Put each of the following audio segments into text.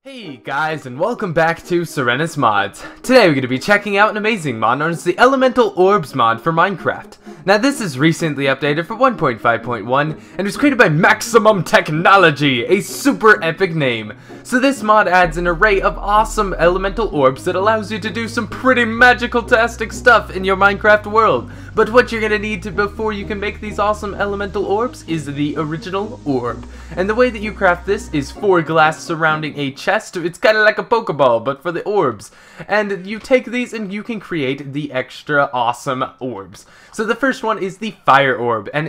Hey guys, and welcome back to Sorenus Mods. Today we're going to be checking out an amazing mod known as the Elemental Orbs mod for Minecraft. Now this is recently updated for 1.5.1 and was created by Maximum Technology, a super epic name. So this mod adds an array of awesome elemental orbs that allows you to do some pretty magical-tastic stuff in your Minecraft world. But what you're going to need before you can make these awesome elemental orbs is the original orb. And the way that you craft this is 4 glass surrounding a chest. It's kind of like a Pokeball, but for the orbs. And you take these and you can create the extra awesome orbs. So the first one is the fire orb, and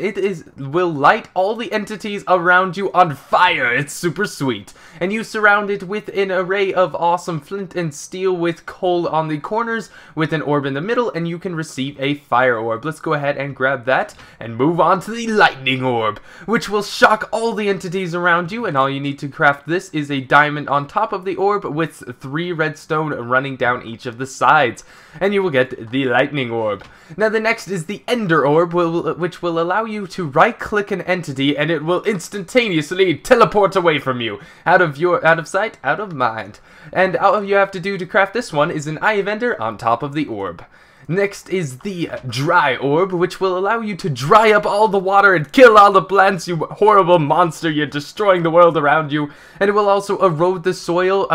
will light all the entities around you on fire. It's super sweet. And you surround it with an array of awesome flint and steel with coal on the corners, with an orb in the middle, and you can receive a fire orb. Let's go ahead and grab that and move on to the lightning orb, which will shock all the entities around you. And all you need to craft this is a diamond on top of the orb with 3 redstone running down each of the sides, and you will get the lightning orb. Now the next is the ender orb, which will allow you to right click an entity and it will instantaneously teleport away from you, out of sight, out of mind. And all you have to do to craft this one is an eye of ender on top of the orb. Next is the dry orb, which will allow you to dry up all the water and kill all the plants, you horrible monster. You're destroying the world around you. And it will also erode the soil,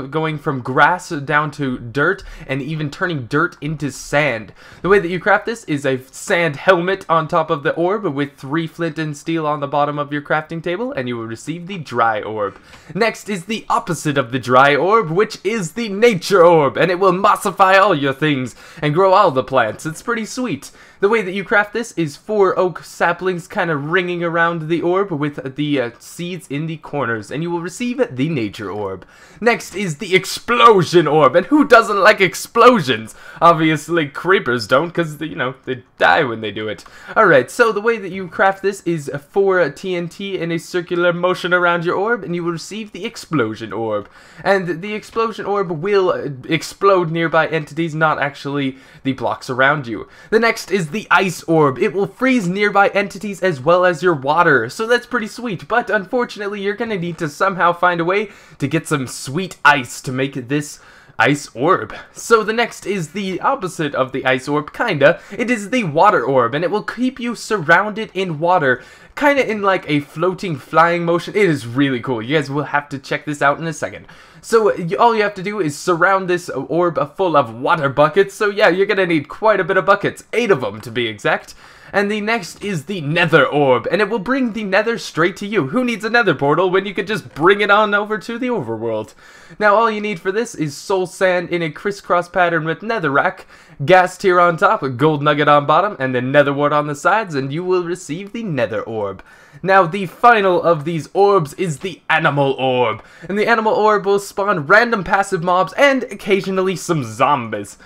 going from grass down to dirt, and even turning dirt into sand. The way that you craft this is a sand helmet on top of the orb with 3 flint and steel on the bottom of your crafting table, and you will receive the dry orb. Next is the opposite of the dry orb, which is the nature orb, and it will mossify all your things and grow all the plants. It's pretty sweet. The way that you craft this is 4 oak saplings kind of ringing around the orb with the seeds in the corners, and you will receive the nature orb. Next is the explosion orb, and who doesn't like explosions? Obviously creepers don't, because they die when they do it. Alright, so the way that you craft this is 4 TNT in a circular motion around your orb, and you will receive the explosion orb. And the explosion orb will explode nearby entities, not actually the blocks around you. The next is the ice orb. It will freeze nearby entities as well as your water, so that's pretty sweet. But unfortunately, you're gonna need to somehow find a way to get some sweet ice to make this ice orb. So the next is the opposite of the ice orb, kinda. It is the water orb, and it will keep you surrounded in water, kinda in like a floating, flying motion. It is really cool. You guys will have to check this out in a second. So all you have to do is surround this orb full of water buckets. So yeah, you're gonna need quite a bit of buckets, 8 of them to be exact. And the next is the nether orb, and it will bring the nether straight to you. Who needs a nether portal when you could just bring it on over to the overworld? Now all you need for this is soul sand in a crisscross pattern with netherrack, gas tier on top, a gold nugget on bottom, and then nether wart on the sides, and you will receive the nether orb. Now the final of these orbs is the animal orb, and the animal orb will spawn random passive mobs and occasionally some zombies.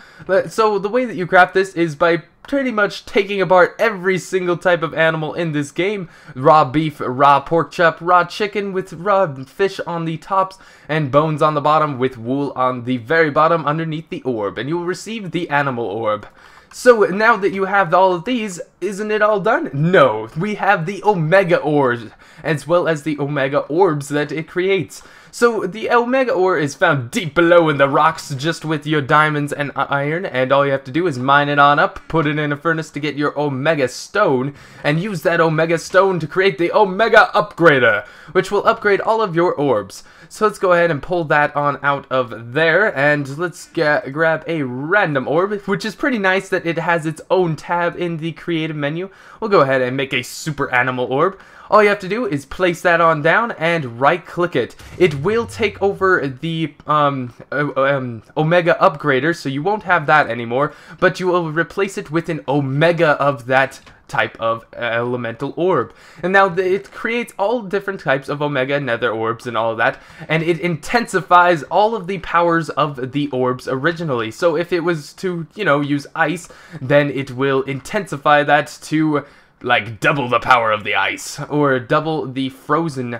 So the way that you craft this is by pretty much taking apart every single type of animal in this game. Raw beef, raw pork chop, raw chicken with raw fish on the tops, and bones on the bottom with wool on the very bottom underneath the orb, and you will receive the animal orb. So now that you have all of these, isn't it all done? No, we have the Omega Orbs, as well as the Omega Orbs that it creates. So the Omega Ore is found deep below in the rocks, just with your diamonds and iron, and all you have to do is mine it on up, put it in a furnace to get your Omega Stone, and use that Omega Stone to create the Omega Upgrader, which will upgrade all of your orbs. So let's go ahead and pull that on out of there, and let's grab a random orb, which is pretty nice that it has its own tab in the creative menu. We'll go ahead and make a super animal orb. All you have to do is place that on down and right click it. It will take over the Omega Upgrader, so you won't have that anymore, but you will replace it with an Omega of that type of elemental orb. And now it creates all different types of Omega nether orbs and all of that, and it intensifies all of the powers of the orbs originally. So if it was to, use ice, then it will intensify that to like double the power of the ice, or double the frozen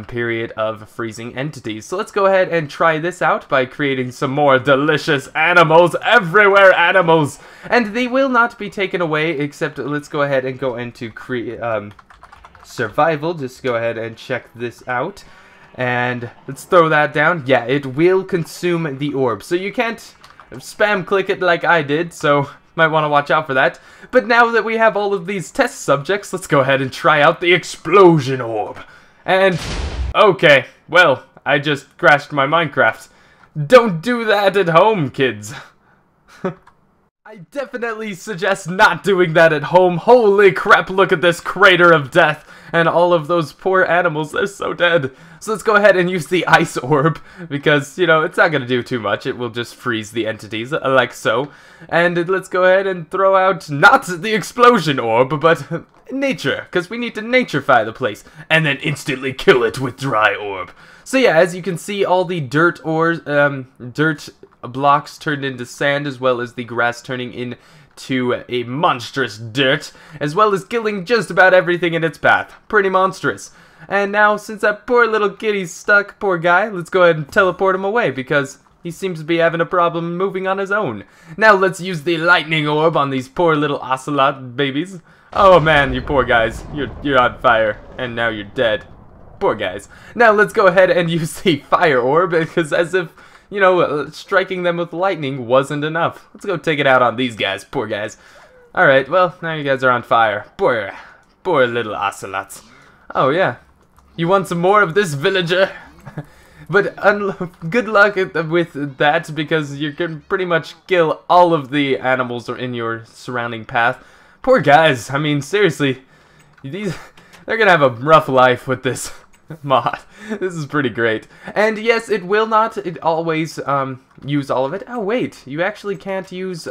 period of freezing entities. So let's go ahead and try this out by creating some more delicious animals everywhere, animals, and they will not be taken away, except let's go ahead and go into survival. Just go ahead and check this out. And let's throw that down. Yeah, it will consume the orb. So you can't spam click it like I did, so might want to watch out for that. But now that we have all of these test subjects, let's go ahead and try out the explosion orb. And, okay, well, I just crashed my Minecraft. Don't do that at home, kids. I definitely suggest not doing that at home. Holy crap, look at this crater of death. And all of those poor animals, they're so dead. So let's go ahead and use the ice orb, because, you know, it's not going to do too much. It will just freeze the entities, like so. And let's go ahead and throw out, not the explosion orb, but nature, because we need to naturefy the place. And then instantly kill it with dry orb. So yeah, as you can see, all the dirt blocks turned into sand, as well as the grass turning into a monstrous dirt, as well as killing just about everything in its path. Pretty monstrous. And now, since that poor little kitty's stuck, poor guy, let's go ahead and teleport him away, because he seems to be having a problem moving on his own. Now let's use the lightning orb on these poor little ocelot babies. Oh man, you poor guys, you're on fire, and now you're dead. Poor guys. Now let's go ahead and use the fire orb, because as if, you know, striking them with lightning wasn't enough. Let's go take it out on these guys, poor guys. Alright, well, now you guys are on fire. Poor little ocelots. Oh yeah. You want some more of this, villager? But good luck with that, because you can pretty much kill all of the animals in your surrounding path. Poor guys, I mean, seriously, they're gonna have a rough life with this mod. This is pretty great. And yes, it will not always use all of it. Oh wait, you actually can't use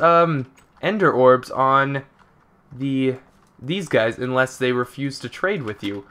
ender orbs on these guys unless they refuse to trade with you,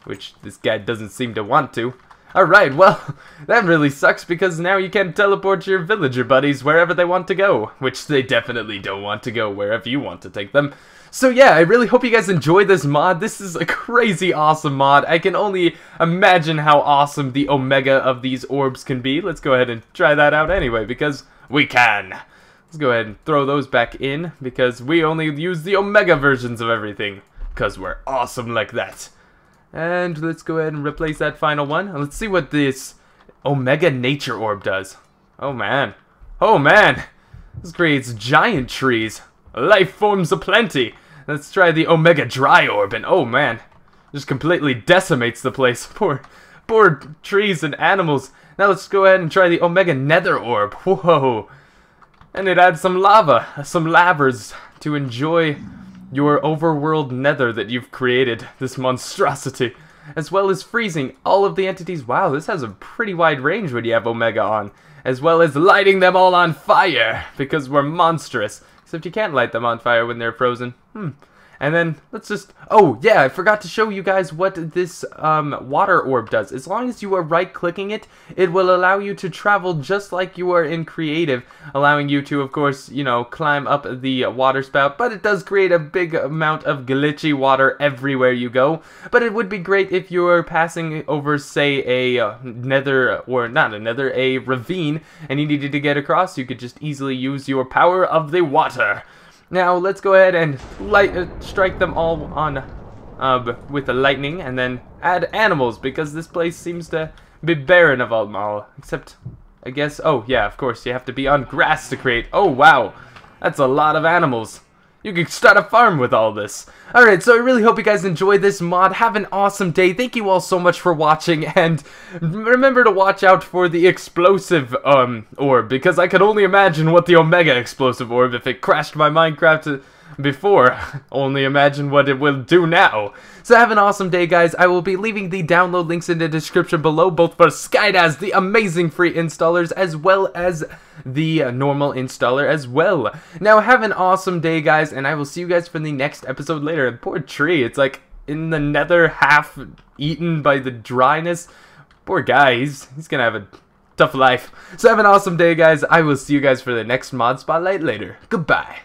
which this guy doesn't seem to want to. Alright, well, that really sucks, because now you can teleport your villager buddies wherever they want to go, which they definitely don't want to go wherever you want to take them. So yeah, I really hope you guys enjoyed this mod. This is a crazy awesome mod. I can only imagine how awesome the omega of these orbs can be. Let's go ahead and try that out anyway, because we can. Let's go ahead and throw those back in, because we only use the omega versions of everything, because we're awesome like that. And let's go ahead and replace that final one. Let's see what this Omega Nature Orb does. Oh man. Oh man. This creates giant trees. Life forms aplenty. Let's try the Omega Dry Orb, and oh man. Just completely decimates the place. Poor trees and animals. Now let's go ahead and try the Omega Nether Orb. Whoa. And it adds some lava. Some lavers to enjoy your overworld nether that you've created, this monstrosity, as well as freezing all of the entities. Wow, this has a pretty wide range when you have Omega on, as well as lighting them all on fire, because we're monstrous, except you can't light them on fire when they're frozen. And then, let's just, oh yeah, I forgot to show you guys what this water orb does. As long as you are right-clicking it, it will allow you to travel just like you are in creative, allowing you to, of course, you know, climb up the water spout, but it does create a big amount of glitchy water everywhere you go. But it would be great if you were passing over, say, a nether, or not a nether, a ravine, and you needed to get across. You could just easily use your power of the water. Now, let's go ahead and strike them all on with the lightning, and then add animals, because this place seems to be barren of them all. Except, I guess, oh yeah, of course, you have to be on grass to create. Oh wow, that's a lot of animals. You could start a farm with all this. Alright, so I really hope you guys enjoyed this mod. Have an awesome day. Thank you all so much for watching, and remember to watch out for the explosive orb, because I could only imagine what the Omega explosive orb, if it crashed my Minecraft before, only imagine what it will do now. So have an awesome day, guys. I will be leaving the download links in the description below, both for Skydaz, the amazing free installers, as well as the normal installer as well. Now have an awesome day, guys, and I will see you guys for the next episode later. And poor tree, it's like in the nether, half eaten by the dryness. Poor guy, he's gonna have a tough life. So have an awesome day, guys. I will see you guys for the next mod spotlight later. Goodbye.